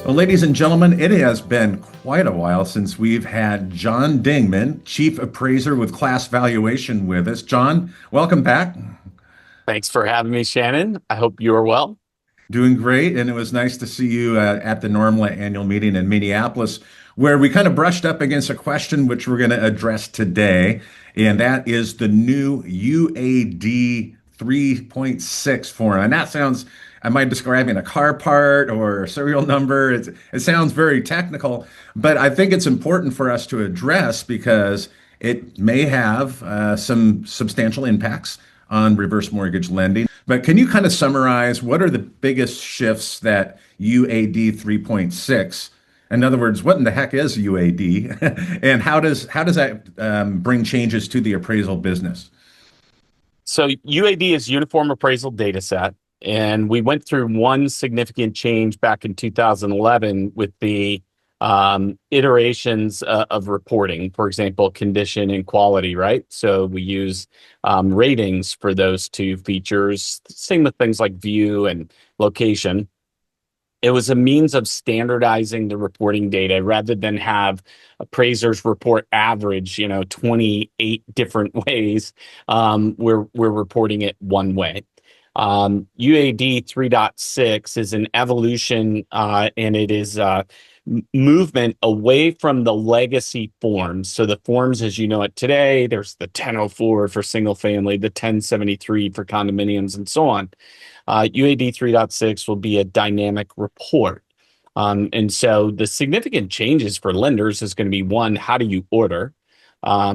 Well, ladies and gentlemen, it has been quite a while since we've had John Dingman, Chief Appraiser with Class Valuation, with us. John, welcome back. Thanks for having me, Shannon. I hope you are well. Doing great, and it was nice to see you at the normal annual meeting in Minneapolis, where we kind of brushed up against a question which we're going to address today, and that is the new UAD 3.6 form. And that sounds, am I describing a car part or a serial number? It sounds very technical, but I think it's important for us to address because it may have some substantial impacts on reverse mortgage lending. But can you kind of summarize what are the biggest shifts that UAD 3.6, in other words, what in the heck is UAD, and how does that bring changes to the appraisal business? So UAD is Uniform Appraisal Dataset, and we went through one significant change back in 2011 with the iterations of reporting, for example, condition and quality, right? So we use ratings for those two features. Same with things like view and location. It was a means of standardizing the reporting data rather than have appraisers report average, 28 different ways. We're reporting it one way. UAD 3.6 is an evolution, and it is movement away from the legacy forms. So the forms, as you know it today, there's the 1004 for single family, the 1073 for condominiums, and so on. UAD 3.6 will be a dynamic report. And so the significant changes for lenders is going to be one, how do you order?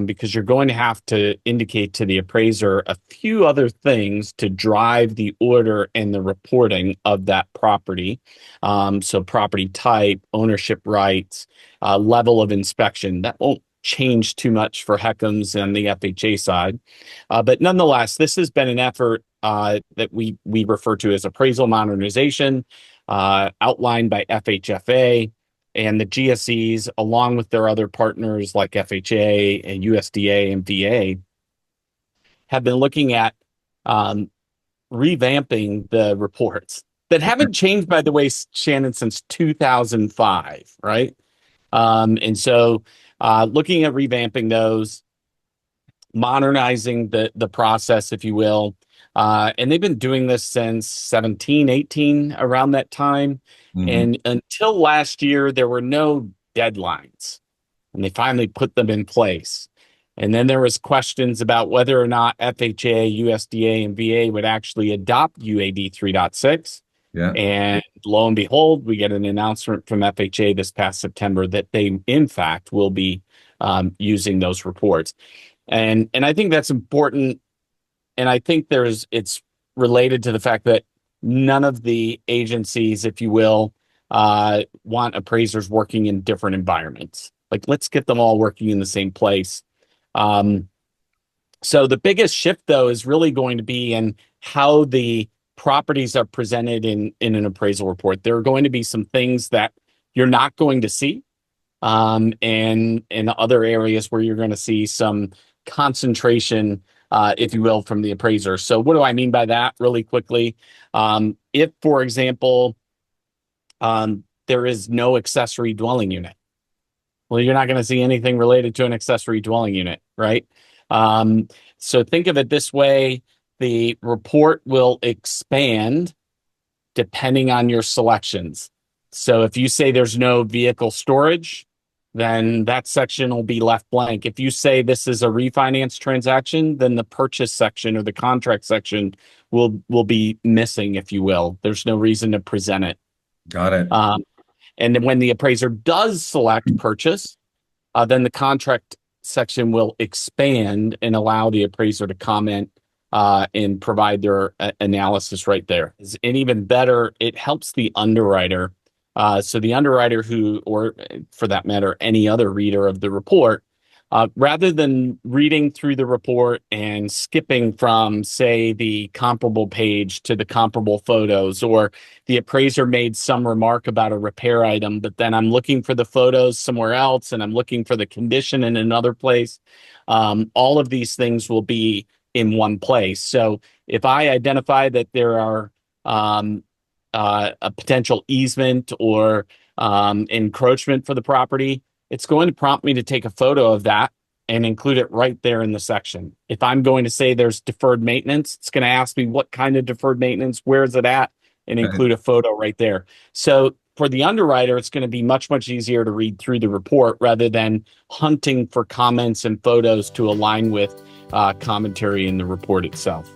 Because you're going to have to indicate to the appraiser a few other things to drive the order and the reporting of that property. So property type, ownership rights, level of inspection. That won't change too much for HECMs and the FHA side. But nonetheless, this has been an effort that we refer to as appraisal modernization, outlined by FHFA and the GSEs, along with their other partners like FHA and USDA and VA, have been looking at revamping the reports that haven't changed, by the way, Shannon, since 2005, right? And so looking at revamping those, modernizing the process, if you will. And they've been doing this since 17, 18, around that time. Mhm. And until last year, there were no deadlines, and they finally put them in place. And then there was questions about whether or not FHA, USDA, and VA would actually adopt UAD 3.6. Yeah. And lo and behold, we get an announcement from FHA this past September that they, in fact, will be using those reports. And I think that's important. And I think it's related to the fact that none of the agencies, if you will, want appraisers working in different environments. Like, let's get them all working in the same place. So the biggest shift, though, is really going to be in how the properties are presented in an appraisal report. There are going to be some things that you're not going to see, and in other areas where you're going to see some concentration, if you will, from the appraiser. So what do I mean by that really quickly? If, for example, there is no accessory dwelling unit, well, you're not going to see anything related to an accessory dwelling unit, right? So think of it this way. The report will expand depending on your selections. So if you say there's no vehicle storage, then that section will be left blank. If you say this is a refinance transaction, then the purchase section or the contract section will be missing, if you will. There's no reason to present it. Got it. And then when the appraiser does select purchase, then the contract section will expand and allow the appraiser to comment and provide their analysis right there. And even better, it helps the underwriter. So the underwriter or for that matter, any other reader of the report, rather than reading through the report and skipping from, say, the comparable page to the comparable photos, or the appraiser made some remark about a repair item, but then I'm looking for the photos somewhere else and I'm looking for the condition in another place. All of these things will be in one place. So if I identify that there are a potential easement or encroachment for the property, it's going to prompt me to take a photo of that and include it right there in the section. If I'm going to say there's deferred maintenance, it's going to ask me what kind of deferred maintenance, where is it at, and include a photo right there. So for the underwriter, it's going to be much, much easier to read through the report rather than hunting for comments and photos to align with commentary in the report itself.